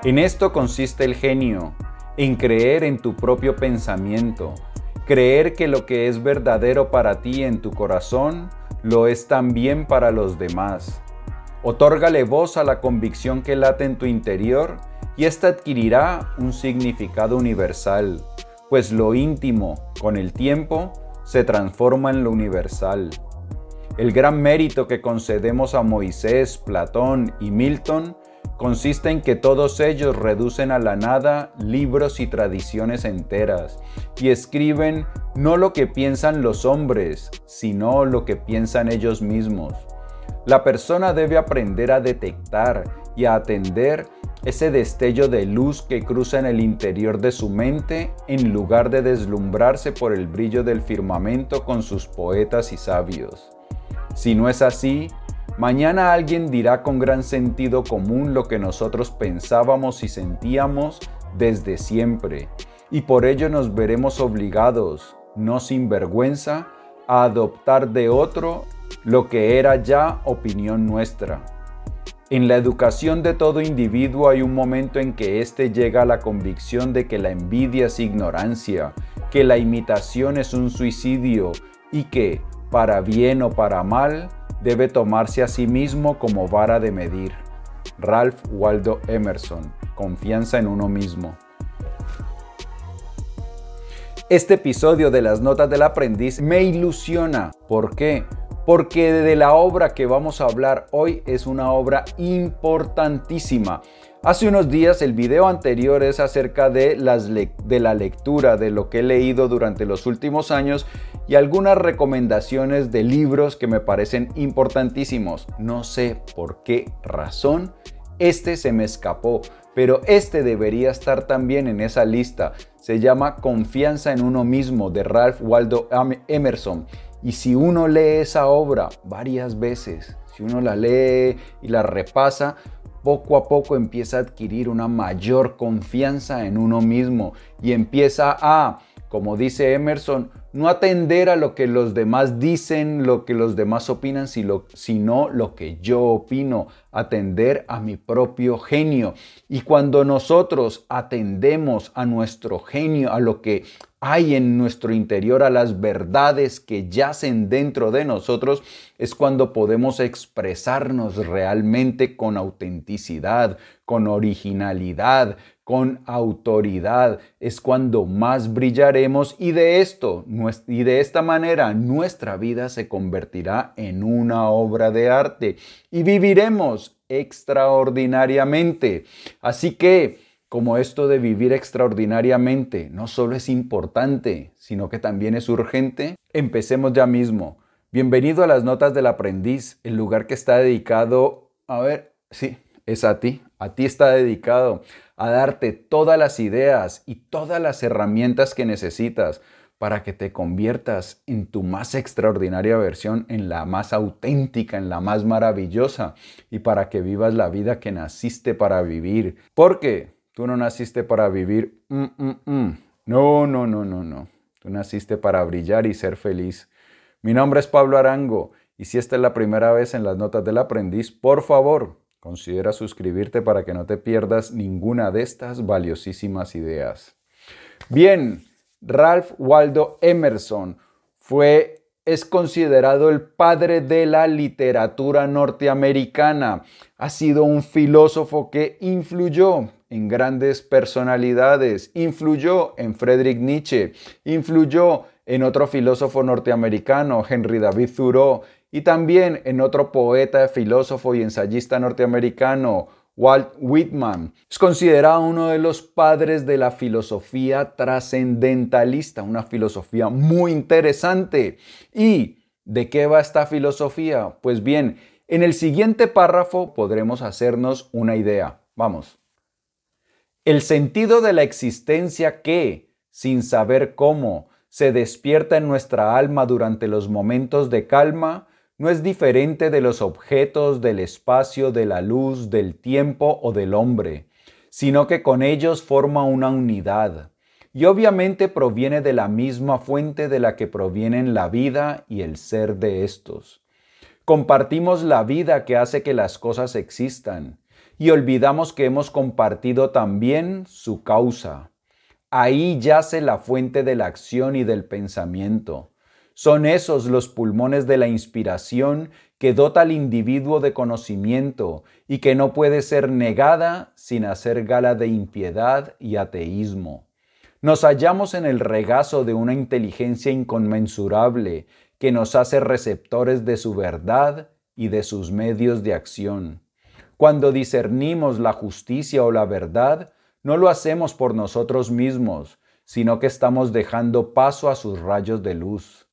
En esto consiste el genio, en creer en tu propio pensamiento, creer que lo que es verdadero para ti en tu corazón, lo es también para los demás. Otórgale voz a la convicción que late en tu interior y ésta adquirirá un significado universal, pues lo íntimo, con el tiempo, se transforma en lo universal. El gran mérito que concedemos a Moisés, Platón y Milton consiste en que todos ellos reducen a la nada libros y tradiciones enteras y escriben no lo que piensan los hombres, sino lo que piensan ellos mismos. La persona debe aprender a detectar y a atender ese destello de luz que cruza en el interior de su mente en lugar de deslumbrarse por el brillo del firmamento con sus poetas y sabios. Si no es así, mañana alguien dirá con gran sentido común lo que nosotros pensábamos y sentíamos desde siempre, y por ello nos veremos obligados, no sin vergüenza, a adoptar de otro lo que era ya opinión nuestra. En la educación de todo individuo hay un momento en que éste llega a la convicción de que la envidia es ignorancia, que la imitación es un suicidio y que, para bien o para mal, debe tomarse a sí mismo como vara de medir. Ralph Waldo Emerson, Confianza en uno mismo. Este episodio de las Notas del Aprendiz me ilusiona. ¿Por qué? Porque de la obra que vamos a hablar hoy es una obra importantísima. Hace unos días el video anterior es acerca de la lectura, de lo que he leído durante los últimos años y algunas recomendaciones de libros que me parecen importantísimos. No sé por qué razón este se me escapó, pero este debería estar también en esa lista. Se llama Confianza en uno mismo de Ralph Waldo Emerson. Y si uno lee esa obra varias veces, si uno la lee y la repasa, poco a poco empieza a adquirir una mayor confianza en uno mismo y empieza a, como dice Emerson, no atender a lo que los demás dicen, lo que los demás opinan, sino lo que yo opino, atender a mi propio genio. Y cuando nosotros atendemos a nuestro genio, a lo que hay en nuestro interior, a las verdades que yacen dentro de nosotros, es cuando podemos expresarnos realmente con autenticidad, con originalidad, con autoridad. Es cuando más brillaremos y de esta manera nuestra vida se convertirá en una obra de arte y viviremos extraordinariamente. Así que, como esto de vivir extraordinariamente no solo es importante, sino que también es urgente, empecemos ya mismo. Bienvenido a las Notas del Aprendiz, el lugar que está dedicado, es a ti está dedicado a darte todas las ideas y todas las herramientas que necesitas para que te conviertas en tu más extraordinaria versión, en la más auténtica, en la más maravillosa y para que vivas la vida que naciste para vivir. Porque tú no naciste para vivir, No. Tú naciste para brillar y ser feliz. Mi nombre es Pablo Arango y si esta es la primera vez en las Notas del Aprendiz, por favor, considera suscribirte para que no te pierdas ninguna de estas valiosísimas ideas. Bien, Ralph Waldo Emerson es considerado el padre de la literatura norteamericana. Ha sido un filósofo que influyó en grandes personalidades, influyó en Friedrich Nietzsche, influyó en otro filósofo norteamericano, Henry David Thoreau, y también en otro poeta, filósofo y ensayista norteamericano, Walt Whitman. Es considerado uno de los padres de la filosofía trascendentalista, una filosofía muy interesante. ¿Y de qué va esta filosofía? Pues bien, en el siguiente párrafo podremos hacernos una idea. Vamos. El sentido de la existencia que, sin saber cómo, se despierta en nuestra alma durante los momentos de calma, no es diferente de los objetos, del espacio, de la luz, del tiempo o del hombre, sino que con ellos forma una unidad, y obviamente proviene de la misma fuente de la que provienen la vida y el ser de estos. Compartimos la vida que hace que las cosas existan, y olvidamos que hemos compartido también su causa. Ahí yace la fuente de la acción y del pensamiento. Son esos los pulmones de la inspiración que dota al individuo de conocimiento y que no puede ser negada sin hacer gala de impiedad y ateísmo. Nos hallamos en el regazo de una inteligencia inconmensurable que nos hace receptores de su verdad y de sus medios de acción. Cuando discernimos la justicia o la verdad, no lo hacemos por nosotros mismos, sino que estamos dejando paso a sus rayos de luz.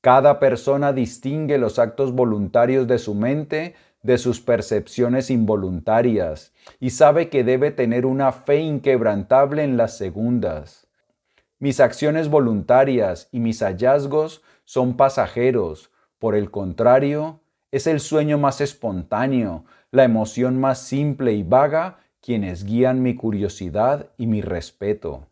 Cada persona distingue los actos voluntarios de su mente de sus percepciones involuntarias y sabe que debe tener una fe inquebrantable en las segundas. Mis acciones voluntarias y mis hallazgos son pasajeros. Por el contrario, es el sueño más espontáneo, la emoción más simple y vaga quienes guían mi curiosidad y mi respeto.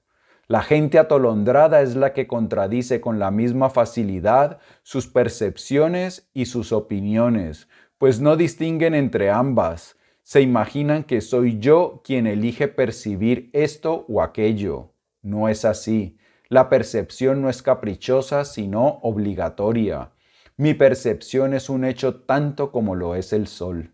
La gente atolondrada es la que contradice con la misma facilidad sus percepciones y sus opiniones, pues no distinguen entre ambas. Se imaginan que soy yo quien elige percibir esto o aquello. No es así. La percepción no es caprichosa, sino obligatoria. Mi percepción es un hecho tanto como lo es el sol.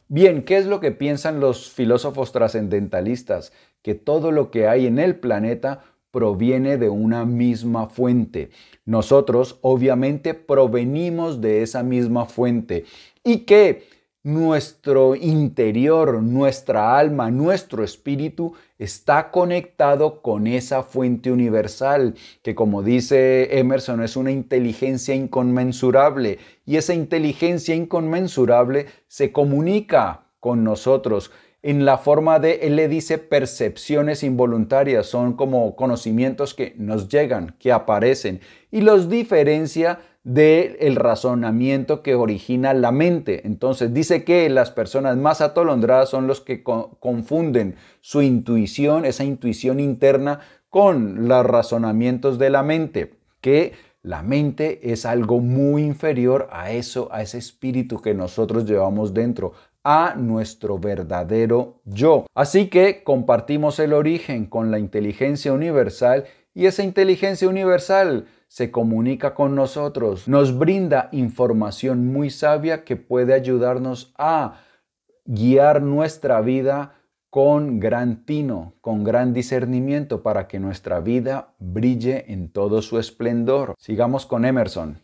Bien, ¿qué es lo que piensan los filósofos trascendentalistas? Que todo lo que hay en el planeta proviene de una misma fuente. Nosotros, obviamente, provenimos de esa misma fuente y que nuestro interior, nuestra alma, nuestro espíritu está conectado con esa fuente universal, que como dice Emerson es una inteligencia inconmensurable y esa inteligencia inconmensurable se comunica con nosotros en la forma de, él le dice, percepciones involuntarias, son como conocimientos que nos llegan, que aparecen y los diferencia del razonamiento que origina la mente. Entonces dice que las personas más atolondradas son los que confunden su intuición, esa intuición interna, con los razonamientos de la mente, que la mente es algo muy inferior a eso, a ese espíritu que nosotros llevamos dentro, a nuestro verdadero yo. Así que compartimos el origen con la inteligencia universal y esa inteligencia universal se comunica con nosotros, nos brinda información muy sabia que puede ayudarnos a guiar nuestra vida con gran tino, con gran discernimiento para que nuestra vida brille en todo su esplendor. Sigamos con Emerson.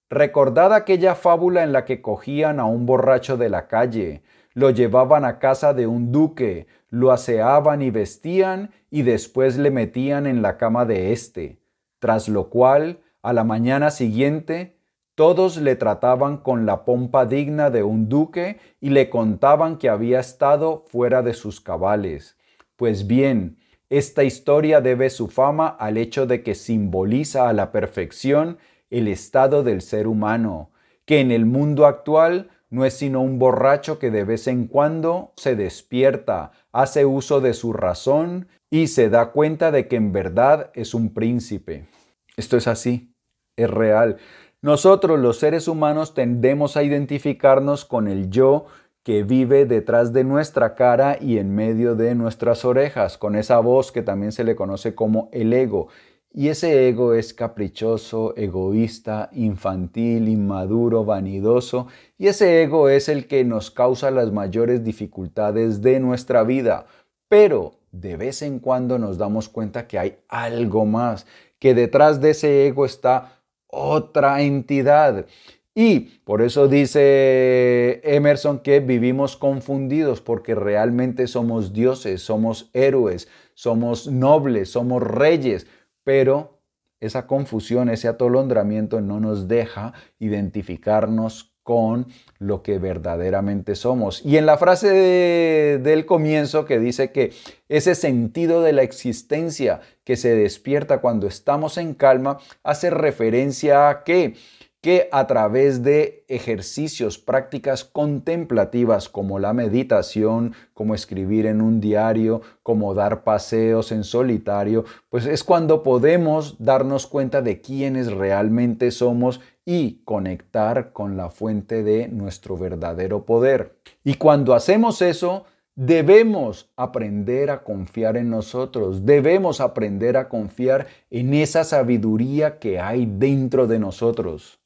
Recordad aquella fábula en la que cogían a un borracho de la calle, lo llevaban a casa de un duque, lo aseaban y vestían y después le metían en la cama de éste, tras lo cual, a la mañana siguiente, todos le trataban con la pompa digna de un duque y le contaban que había estado fuera de sus cabales. Pues bien, esta historia debe su fama al hecho de que simboliza a la perfección el estado del ser humano, que en el mundo actual no es sino un borracho que de vez en cuando se despierta, hace uso de su razón y se da cuenta de que en verdad es un príncipe. Esto es así, es real. Nosotros los seres humanos tendemos a identificarnos con el yo que vive detrás de nuestra cara y en medio de nuestras orejas, con esa voz que también se le conoce como el ego. Y ese ego es caprichoso, egoísta, infantil, inmaduro, vanidoso. Y ese ego es el que nos causa las mayores dificultades de nuestra vida. Pero de vez en cuando nos damos cuenta que hay algo más, que detrás de ese ego está otra entidad. Y por eso dice Emerson que vivimos confundidos porque realmente somos dioses, somos héroes, somos nobles, somos reyes. Pero esa confusión, ese atolondramiento no nos deja identificarnos con lo que verdaderamente somos. Y en la frase del comienzo que dice que ese sentido de la existencia que se despierta cuando estamos en calma, hace referencia a que a través de ejercicios, prácticas contemplativas como la meditación, como escribir en un diario, como dar paseos en solitario, pues es cuando podemos darnos cuenta de quiénes realmente somos y conectar con la fuente de nuestro verdadero poder. Y cuando hacemos eso, Debemos aprender a confiar en nosotros, debemos aprender a confiar en esa sabiduría que hay dentro de nosotros.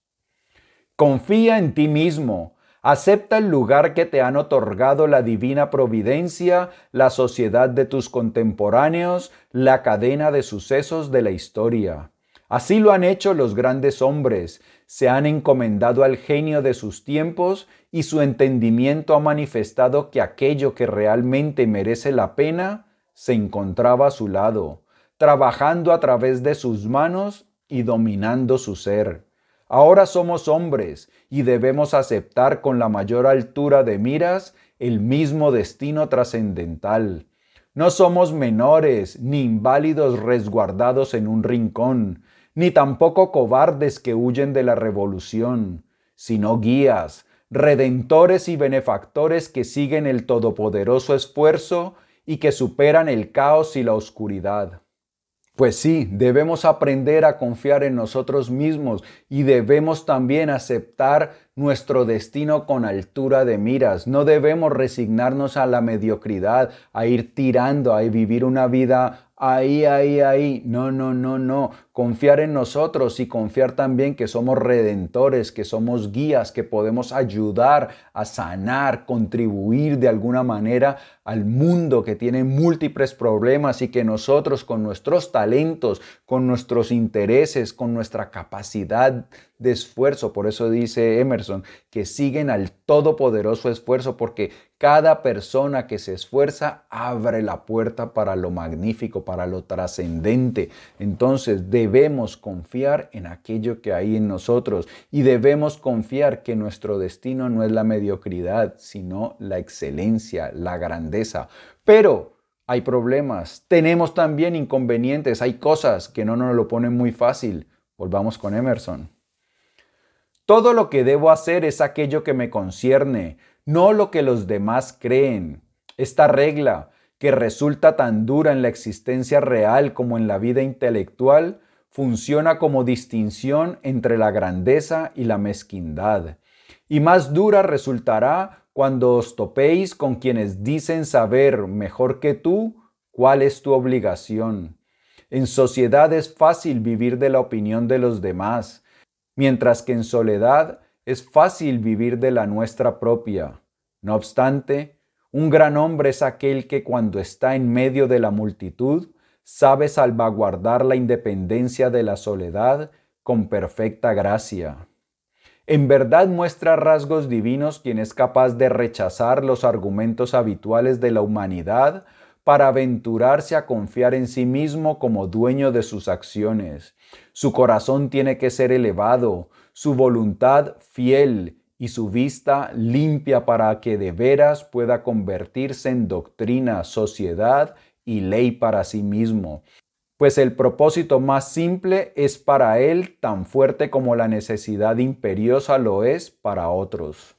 Confía en ti mismo. Acepta el lugar que te han otorgado la divina providencia, la sociedad de tus contemporáneos, la cadena de sucesos de la historia. Así lo han hecho los grandes hombres, se han encomendado al genio de sus tiempos y su entendimiento ha manifestado que aquello que realmente merece la pena se encontraba a su lado, trabajando a través de sus manos y dominando su ser. Ahora somos hombres y debemos aceptar con la mayor altura de miras el mismo destino trascendental. No somos menores ni inválidos resguardados en un rincón, ni tampoco cobardes que huyen de la revolución, sino guías, redentores y benefactores que siguen el todopoderoso esfuerzo y que superan el caos y la oscuridad. Pues sí, debemos aprender a confiar en nosotros mismos y debemos también aceptar nuestro destino con altura de miras. No debemos resignarnos a la mediocridad, a ir tirando, a vivir una vida ahí. No. Confiar en nosotros y confiar también que somos redentores, que somos guías, que podemos ayudar a sanar, contribuir de alguna manera al mundo que tiene múltiples problemas y que nosotros con nuestros talentos, con nuestros intereses, con nuestra capacidad de esfuerzo, por eso dice Emerson, que siguen al todopoderoso esfuerzo, porque cada persona que se esfuerza abre la puerta para lo magnífico, para lo trascendente. Entonces debemos confiar en aquello que hay en nosotros y debemos confiar que nuestro destino no es la mediocridad, sino la excelencia, la grandeza. Pero hay problemas, tenemos también inconvenientes, hay cosas que no nos lo ponen muy fácil. Volvamos con Emerson. Todo lo que debo hacer es aquello que me concierne, no lo que los demás creen. Esta regla, que resulta tan dura en la existencia real como en la vida intelectual, funciona como distinción entre la grandeza y la mezquindad. Y más dura resultará cuando os topéis con quienes dicen saber mejor que tú cuál es tu obligación. En sociedad es fácil vivir de la opinión de los demás, mientras que en soledad es fácil vivir de la nuestra propia. No obstante, un gran hombre es aquel que cuando está en medio de la multitud sabe salvaguardar la independencia de la soledad con perfecta gracia. En verdad muestra rasgos divinos quien es capaz de rechazar los argumentos habituales de la humanidad para aventurarse a confiar en sí mismo como dueño de sus acciones. Su corazón tiene que ser elevado, su voluntad fiel y su vista limpia para que de veras pueda convertirse en doctrina, sociedad y ley para sí mismo. Pues el propósito más simple es para él tan fuerte como la necesidad imperiosa lo es para otros.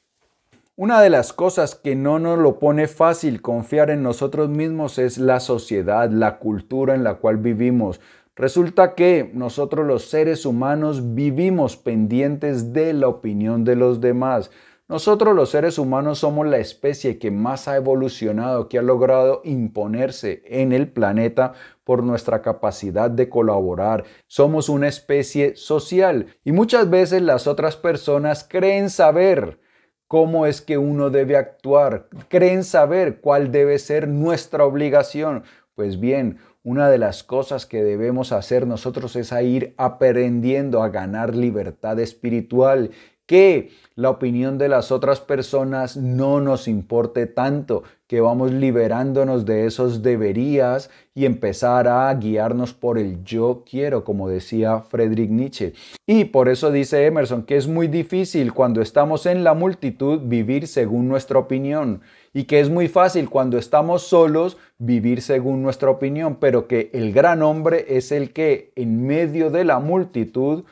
Una de las cosas que no nos lo pone fácil confiar en nosotros mismos es la sociedad, la cultura en la cual vivimos. Resulta que nosotros los seres humanos vivimos pendientes de la opinión de los demás. Nosotros los seres humanos somos la especie que más ha evolucionado, que ha logrado imponerse en el planeta por nuestra capacidad de colaborar. Somos una especie social y muchas veces las otras personas creen saber cómo es que uno debe actuar, creen saber cuál debe ser nuestra obligación. Pues bien, una de las cosas que debemos hacer nosotros es ir aprendiendo a ganar libertad espiritual, que la opinión de las otras personas no nos importe tanto, que vamos liberándonos de esos deberías y empezar a guiarnos por el yo quiero, como decía Friedrich Nietzsche. Y por eso dice Emerson que es muy difícil cuando estamos en la multitud vivir según nuestra opinión y que es muy fácil cuando estamos solos vivir según nuestra opinión, pero que el gran hombre es el que en medio de la multitud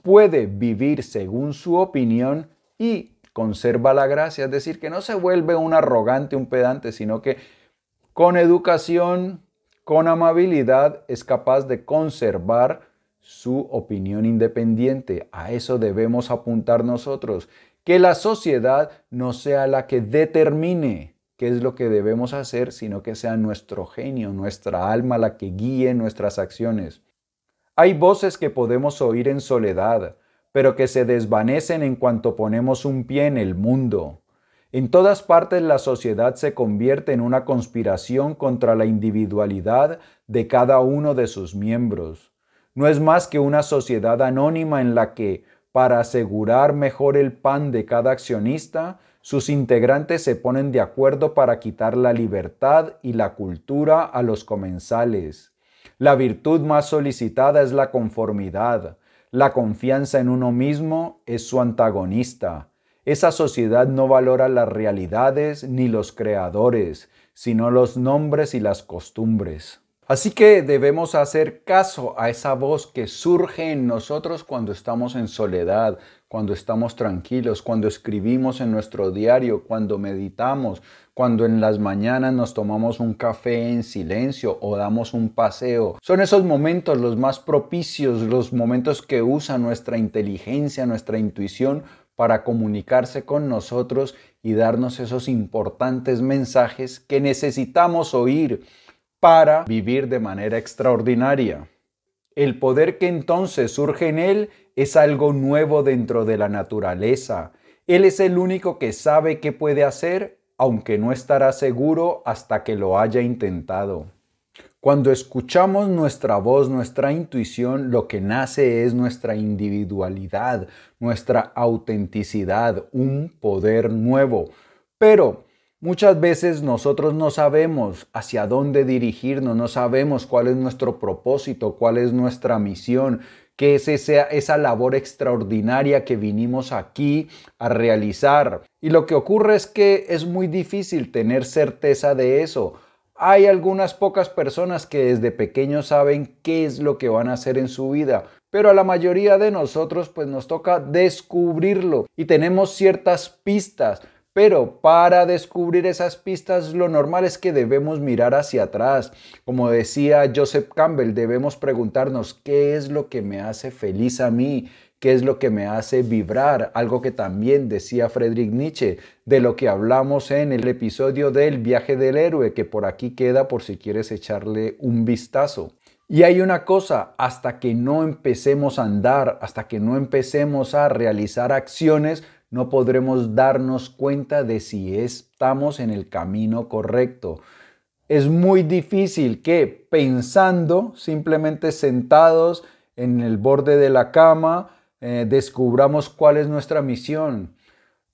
puede vivir según su opinión y conserva la gracia, es decir, que no se vuelve un arrogante, un pedante, sino que con educación, con amabilidad, es capaz de conservar su opinión independiente. A eso debemos apuntar nosotros, que la sociedad no sea la que determine, qué es lo que debemos hacer, sino que sea nuestro genio, nuestra alma la que guíe nuestras acciones. Hay voces que podemos oír en soledad, pero que se desvanecen en cuanto ponemos un pie en el mundo. En todas partes la sociedad se convierte en una conspiración contra la individualidad de cada uno de sus miembros. No es más que una sociedad anónima en la que, para asegurar mejor el pan de cada accionista, sus integrantes se ponen de acuerdo para quitar la libertad y la cultura a los comensales. La virtud más solicitada es la conformidad. La confianza en uno mismo es su antagonista. Esa sociedad no valora las realidades ni los creadores, sino los nombres y las costumbres. Así que debemos hacer caso a esa voz que surge en nosotros cuando estamos en soledad, cuando estamos tranquilos, cuando escribimos en nuestro diario, cuando meditamos, cuando en las mañanas nos tomamos un café en silencio o damos un paseo. Son esos momentos los más propicios, los momentos que usa nuestra inteligencia, nuestra intuición para comunicarse con nosotros y darnos esos importantes mensajes que necesitamos oír para vivir de manera extraordinaria. El poder que entonces surge en él es algo nuevo dentro de la naturaleza. Él es el único que sabe qué puede hacer, aunque no estará seguro hasta que lo haya intentado. Cuando escuchamos nuestra voz, nuestra intuición, lo que nace es nuestra individualidad, nuestra autenticidad, un poder nuevo. Pero muchas veces nosotros no sabemos hacia dónde dirigirnos, no sabemos cuál es nuestro propósito, cuál es nuestra misión, qué es esa labor extraordinaria que vinimos aquí a realizar. Y lo que ocurre es que es muy difícil tener certeza de eso. Hay algunas pocas personas que desde pequeños saben qué es lo que van a hacer en su vida, pero a la mayoría de nosotros pues nos toca descubrirlo y tenemos ciertas pistas. Pero para descubrir esas pistas lo normal es que debemos mirar hacia atrás. Como decía Joseph Campbell, debemos preguntarnos qué es lo que me hace feliz a mí, qué es lo que me hace vibrar. Algo que también decía Friedrich Nietzsche, de lo que hablamos en el episodio del viaje del héroe, que por aquí queda por si quieres echarle un vistazo. Y hay una cosa, hasta que no empecemos a andar, hasta que no empecemos a realizar acciones, no podremos darnos cuenta de si estamos en el camino correcto. Es muy difícil que pensando, simplemente sentados en el borde de la cama, descubramos cuál es nuestra misión.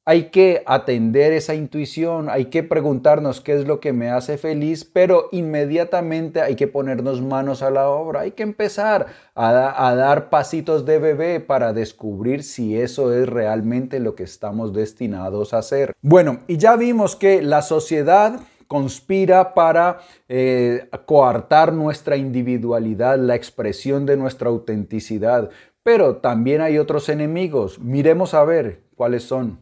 Hay que atender esa intuición, hay que preguntarnos qué es lo que me hace feliz, pero inmediatamente hay que ponernos manos a la obra, hay que empezar a dar pasitos de bebé para descubrir si eso es realmente lo que estamos destinados a hacer. Bueno, y ya vimos que la sociedad conspira para coartar nuestra individualidad, la expresión de nuestra autenticidad, pero también hay otros enemigos. Miremos a ver cuáles son.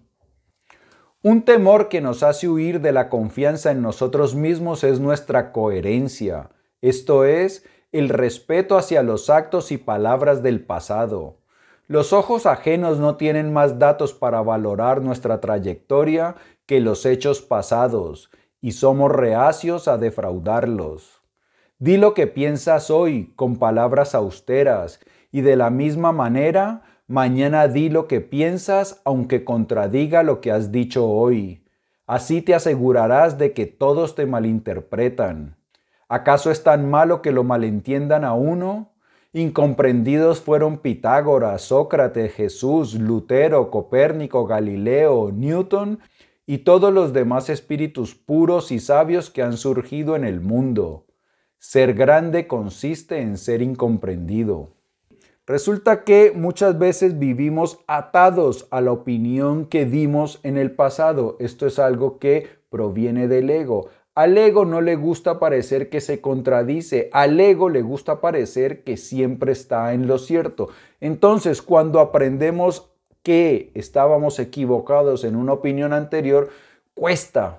Un temor que nos hace huir de la confianza en nosotros mismos es nuestra coherencia, esto es, el respeto hacia los actos y palabras del pasado. Los ojos ajenos no tienen más datos para valorar nuestra trayectoria que los hechos pasados, y somos reacios a defraudarlos. Di lo que piensas hoy con palabras austeras, y de la misma manera, mañana di lo que piensas aunque contradiga lo que has dicho hoy. Así te asegurarás de que todos te malinterpretan. ¿Acaso es tan malo que lo malentiendan a uno? Incomprendidos fueron Pitágoras, Sócrates, Jesús, Lutero, Copérnico, Galileo, Newton y todos los demás espíritus puros y sabios que han surgido en el mundo. Ser grande consiste en ser incomprendido. Resulta que muchas veces vivimos atados a la opinión que dimos en el pasado. Esto es algo que proviene del ego. Al ego no le gusta parecer que se contradice. Al ego le gusta parecer que siempre está en lo cierto. Entonces, cuando aprendemos que estábamos equivocados en una opinión anterior,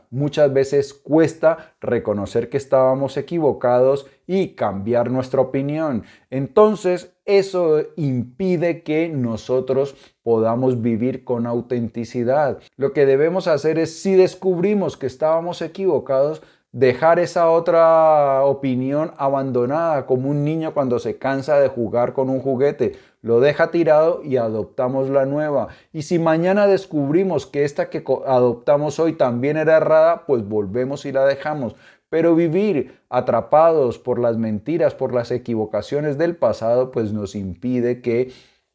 muchas veces cuesta reconocer que estábamos equivocados y cambiar nuestra opinión. Entonces, eso impide que nosotros podamos vivir con autenticidad. Lo que debemos hacer es, si descubrimos que estábamos equivocados, dejar esa otra opinión abandonada, como un niño cuando se cansa de jugar con un juguete. Lo deja tirado y adoptamos la nueva. Y si mañana descubrimos que esta que adoptamos hoy también era errada, pues volvemos y la dejamos. Pero vivir atrapados por las mentiras, por las equivocaciones del pasado, pues nos impide que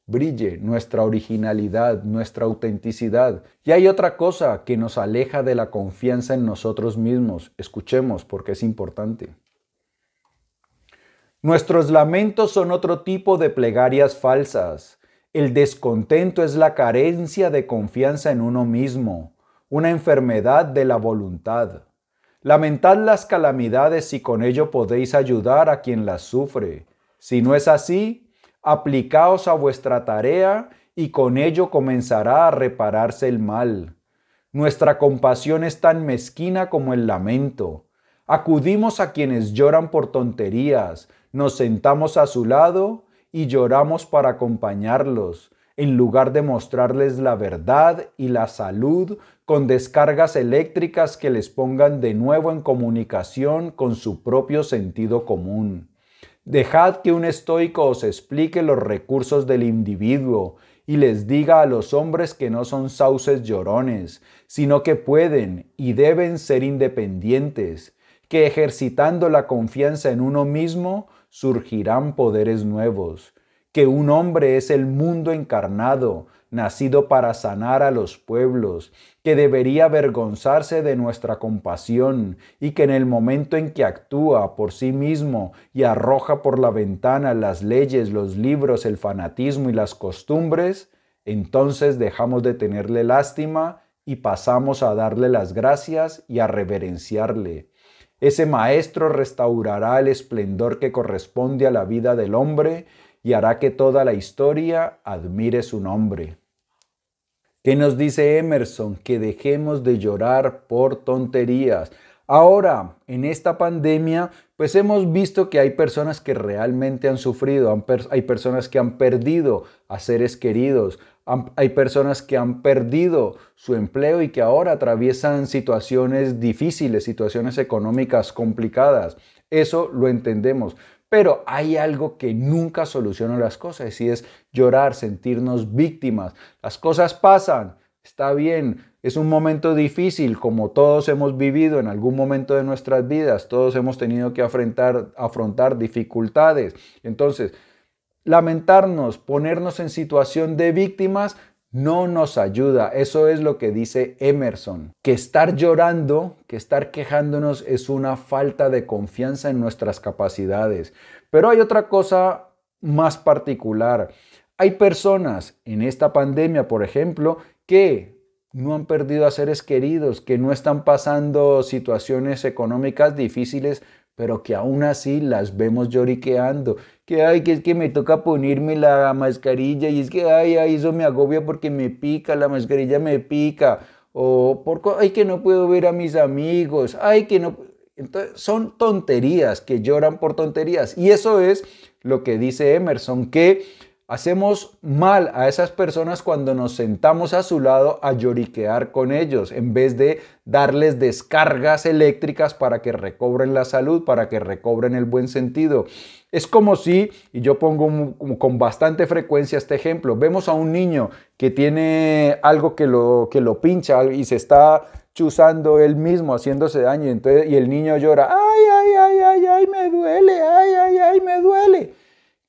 brille nuestra originalidad, nuestra autenticidad. Y hay otra cosa que nos aleja de la confianza en nosotros mismos. Escuchemos porque es importante. Nuestros lamentos son otro tipo de plegarias falsas. El descontento es la carencia de confianza en uno mismo, una enfermedad de la voluntad. Lamentad las calamidades si con ello podéis ayudar a quien las sufre. Si no es así, aplicaos a vuestra tarea y con ello comenzará a repararse el mal. Nuestra compasión es tan mezquina como el lamento. Acudimos a quienes lloran por tonterías, nos sentamos a su lado y lloramos para acompañarlos, en lugar de mostrarles la verdad y la salud con descargas eléctricas que les pongan de nuevo en comunicación con su propio sentido común. Dejad que un estoico os explique los recursos del individuo y les diga a los hombres que no son sauces llorones, sino que pueden y deben ser independientes, que ejercitando la confianza en uno mismo surgirán poderes nuevos, que un hombre es el mundo encarnado, nacido para sanar a los pueblos, que debería avergonzarse de nuestra compasión y que en el momento en que actúa por sí mismo y arroja por la ventana las leyes, los libros, el fanatismo y las costumbres, entonces dejamos de tenerle lástima y pasamos a darle las gracias y a reverenciarle. Ese maestro restaurará el esplendor que corresponde a la vida del hombre y hará que toda la historia admire su nombre. ¿Qué nos dice Emerson? Que dejemos de llorar por tonterías. Ahora, en esta pandemia, pues hemos visto que hay personas que realmente han sufrido, hay personas que han perdido a seres queridos, hay personas que han perdido su empleo y que ahora atraviesan situaciones difíciles, situaciones económicas complicadas. Eso lo entendemos. Pero hay algo que nunca soluciona las cosas y es llorar, sentirnos víctimas. Las cosas pasan, está bien, es un momento difícil como todos hemos vivido en algún momento de nuestras vidas. Todos hemos tenido que afrontar dificultades. Entonces, lamentarnos, ponernos en situación de víctimas no nos ayuda. Eso es lo que dice Emerson. Que estar llorando, que estar quejándonos es una falta de confianza en nuestras capacidades. Pero hay otra cosa más particular. Hay personas en esta pandemia, por ejemplo, que no han perdido a seres queridos, que no están pasando situaciones económicas difíciles, pero que aún así las vemos lloriqueando. Que es que me toca ponerme la mascarilla y es que eso me agobia porque me pica, la mascarilla me pica. O que no puedo ver a mis amigos, que no. Entonces, son tonterías, que lloran por tonterías. Y eso es lo que dice Emerson, que hacemos mal a esas personas cuando nos sentamos a su lado a lloriquear con ellos, en vez de darles descargas eléctricas para que recobren la salud, para que recobren el buen sentido. Es como si, y yo pongo con bastante frecuencia este ejemplo, vemos a un niño que tiene algo que lo pincha y se está chuzando él mismo, haciéndose daño, y el niño llora, me duele, me duele.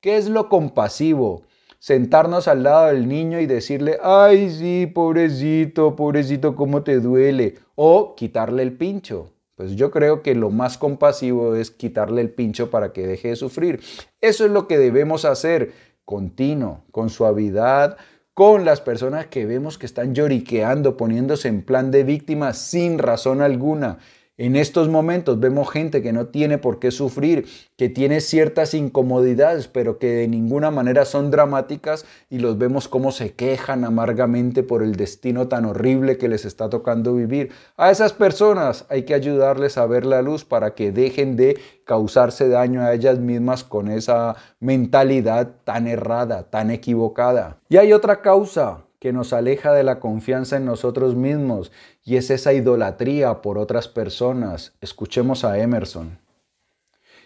¿Qué es lo compasivo? Sentarnos al lado del niño y decirle, ay, sí, pobrecito, pobrecito, ¿cómo te duele? O quitarle el pincho. Pues yo creo que lo más compasivo es quitarle el pincho para que deje de sufrir. Eso es lo que debemos hacer, continuo, con suavidad, con las personas que vemos que están lloriqueando, poniéndose en plan de víctima sin razón alguna. En estos momentos vemos gente que no tiene por qué sufrir, que tiene ciertas incomodidades, pero que de ninguna manera son dramáticas y los vemos cómo se quejan amargamente por el destino tan horrible que les está tocando vivir. A esas personas hay que ayudarles a ver la luz para que dejen de causarse daño a ellas mismas con esa mentalidad tan errada, tan equivocada. Y hay otra causa que nos aleja de la confianza en nosotros mismos, y es esa idolatría por otras personas. Escuchemos a Emerson.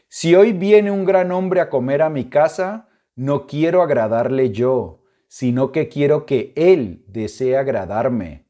Si hoy viene un gran hombre a comer a mi casa, no quiero agradarle yo, sino que quiero que él desee agradarme.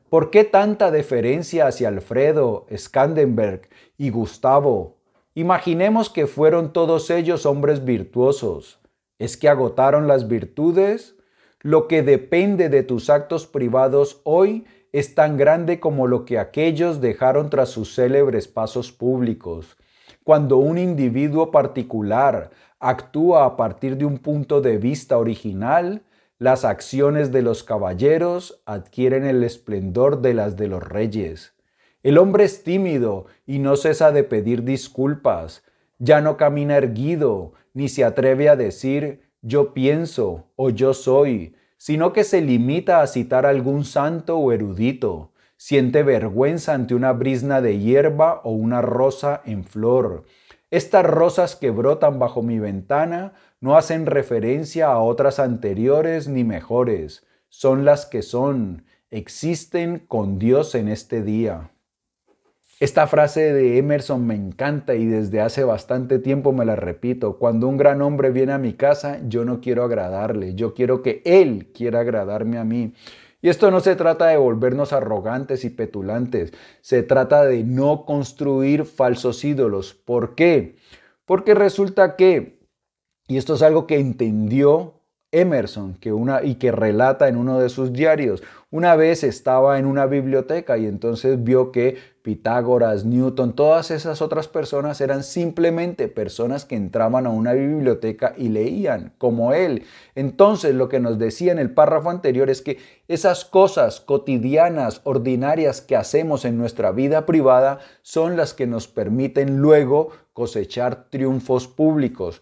¿Por qué tanta deferencia hacia Alfredo, Skandenberg y Gustavo? Imaginemos que fueron todos ellos hombres virtuosos. ¿Es que agotaron las virtudes? Lo que depende de tus actos privados hoy es tan grande como lo que aquellos dejaron tras sus célebres pasos públicos. Cuando un individuo particular actúa a partir de un punto de vista original, las acciones de los caballeros adquieren el esplendor de las de los reyes. El hombre es tímido y no cesa de pedir disculpas. Ya no camina erguido, ni se atreve a decir yo pienso o yo soy, sino que se limita a citar a algún santo o erudito. Siente vergüenza ante una brizna de hierba o una rosa en flor. Estas rosas que brotan bajo mi ventana no hacen referencia a otras anteriores ni mejores. Son las que son. Existen con Dios en este día. Esta frase de Emerson me encanta y desde hace bastante tiempo me la repito. Cuando un gran hombre viene a mi casa, yo no quiero agradarle, yo quiero que él quiera agradarme a mí. Y esto no se trata de volvernos arrogantes y petulantes, se trata de no construir falsos ídolos. ¿Por qué? Porque resulta que, y esto es algo que entendió Emerson, y que relata en uno de sus diarios, una vez estaba en una biblioteca y entonces vio que Pitágoras, Newton, todas esas otras personas eran simplemente personas que entraban a una biblioteca y leían, como él. Entonces lo que nos decía en el párrafo anterior es que esas cosas cotidianas, ordinarias que hacemos en nuestra vida privada son las que nos permiten luego cosechar triunfos públicos.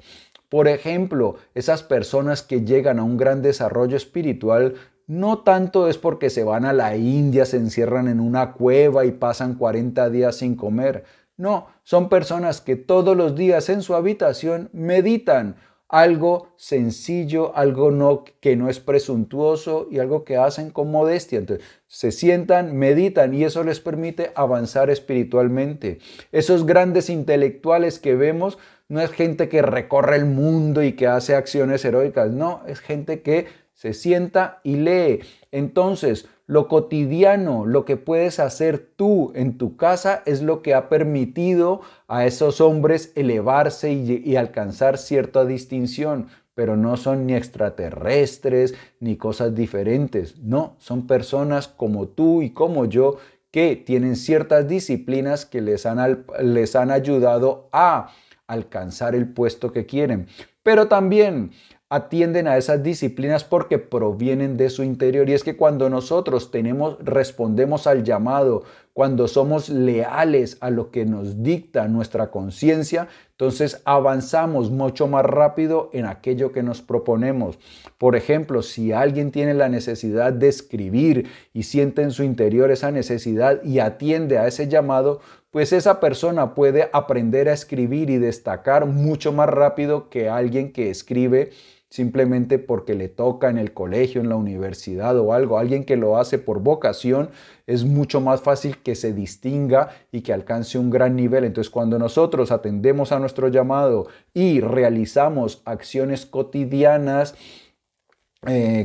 Por ejemplo, esas personas que llegan a un gran desarrollo espiritual no tanto es porque se van a la India, se encierran en una cueva y pasan 40 días sin comer. No, son personas que todos los días en su habitación meditan algo sencillo, algo que no es presuntuoso y algo que hacen con modestia. Entonces, se sientan, meditan y eso les permite avanzar espiritualmente. Esos grandes intelectuales que vemos no es gente que recorre el mundo y que hace acciones heroicas, no, es gente que se sienta y lee. Entonces, lo cotidiano, lo que puedes hacer tú en tu casa es lo que ha permitido a esos hombres elevarse y alcanzar cierta distinción, pero no son ni extraterrestres ni cosas diferentes. No, son personas como tú y como yo que tienen ciertas disciplinas que les han ayudado a alcanzar el puesto que quieren. Pero también atienden a esas disciplinas porque provienen de su interior. Y es que cuando nosotros respondemos al llamado, cuando somos leales a lo que nos dicta nuestra conciencia, entonces avanzamos mucho más rápido en aquello que nos proponemos. Por ejemplo, si alguien tiene la necesidad de escribir y siente en su interior esa necesidad y atiende a ese llamado, pues esa persona puede aprender a escribir y destacar mucho más rápido que alguien que escribe simplemente porque le toca en el colegio, en la universidad o algo. Alguien que lo hace por vocación es mucho más fácil que se distinga y que alcance un gran nivel. Entonces, cuando nosotros atendemos a nuestro llamado y realizamos acciones cotidianas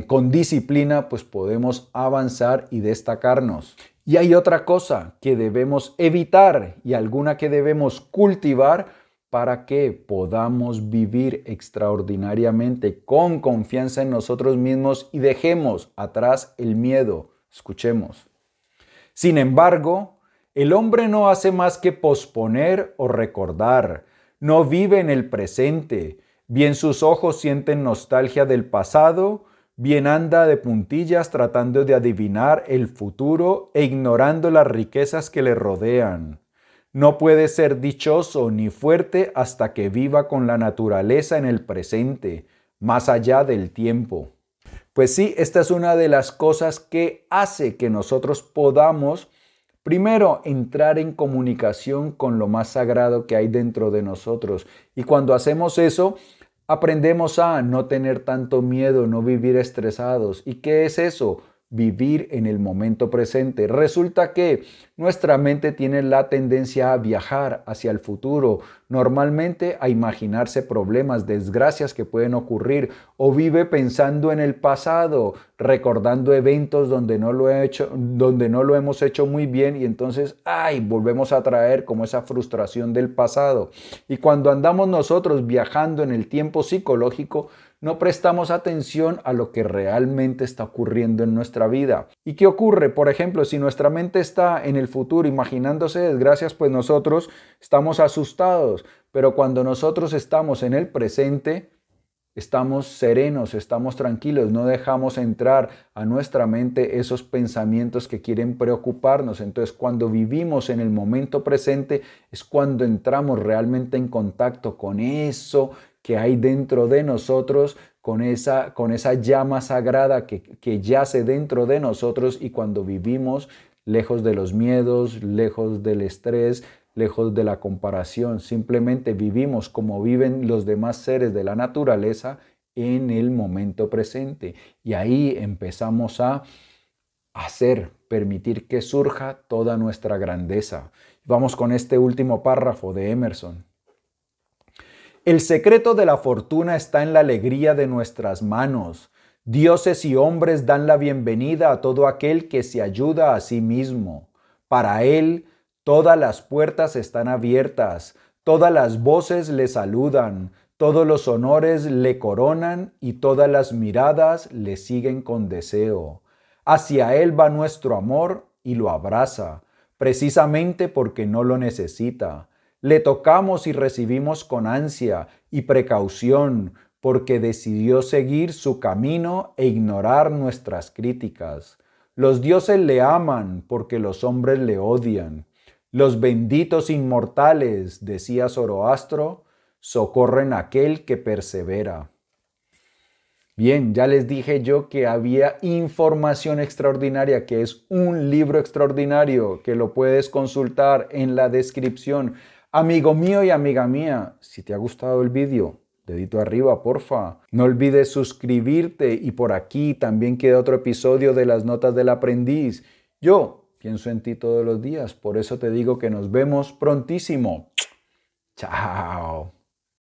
con disciplina, pues podemos avanzar y destacarnos. Y hay otra cosa que debemos evitar y alguna que debemos cultivar para que podamos vivir extraordinariamente con confianza en nosotros mismos y dejemos atrás el miedo. Escuchemos. Sin embargo, el hombre no hace más que posponer o recordar, no vive en el presente, bien sus ojos sienten nostalgia del pasado, bien anda de puntillas tratando de adivinar el futuro e ignorando las riquezas que le rodean. No puede ser dichoso ni fuerte hasta que viva con la naturaleza en el presente, más allá del tiempo. Pues sí, esta es una de las cosas que hace que nosotros podamos, primero, entrar en comunicación con lo más sagrado que hay dentro de nosotros. Y cuando hacemos eso, aprendemos a no tener tanto miedo, no vivir estresados. ¿Y qué es eso? Vivir en el momento presente. Resulta que nuestra mente tiene la tendencia a viajar hacia el futuro, normalmente a imaginarse problemas, desgracias que pueden ocurrir, o vive pensando en el pasado, recordando eventos donde no lo hemos hecho muy bien y entonces, volvemos a traer como esa frustración del pasado. Y cuando andamos nosotros viajando en el tiempo psicológico, no prestamos atención a lo que realmente está ocurriendo en nuestra vida. ¿Y qué ocurre? Por ejemplo, si nuestra mente está en el futuro imaginándose desgracias, pues nosotros estamos asustados. Pero cuando nosotros estamos en el presente, estamos serenos, estamos tranquilos, no dejamos entrar a nuestra mente esos pensamientos que quieren preocuparnos. Entonces, cuando vivimos en el momento presente, es cuando entramos realmente en contacto con eso que hay dentro de nosotros, con esa llama sagrada que yace dentro de nosotros, y cuando vivimos lejos de los miedos, lejos del estrés, lejos de la comparación, simplemente vivimos como viven los demás seres de la naturaleza en el momento presente. Y ahí empezamos a permitir que surja toda nuestra grandeza. Vamos con este último párrafo de Emerson. El secreto de la fortuna está en la alegría de nuestras manos. Dioses y hombres dan la bienvenida a todo aquel que se ayuda a sí mismo. Para él, todas las puertas están abiertas, todas las voces le saludan, todos los honores le coronan y todas las miradas le siguen con deseo. Hacia él va nuestro amor y lo abraza, precisamente porque no lo necesita. Le tocamos y recibimos con ansia y precaución, porque decidió seguir su camino e ignorar nuestras críticas. Los dioses le aman porque los hombres le odian. Los benditos inmortales, decía Zoroastro, socorren a aquel que persevera. Bien, ya les dije yo que había información extraordinaria, que es un libro extraordinario, que lo puedes consultar en la descripción. Amigo mío y amiga mía, si te ha gustado el vídeo, dedito arriba, porfa. No olvides suscribirte, y por aquí también queda otro episodio de las notas del aprendiz. Yo pienso en ti todos los días, por eso te digo que nos vemos prontísimo. Chao.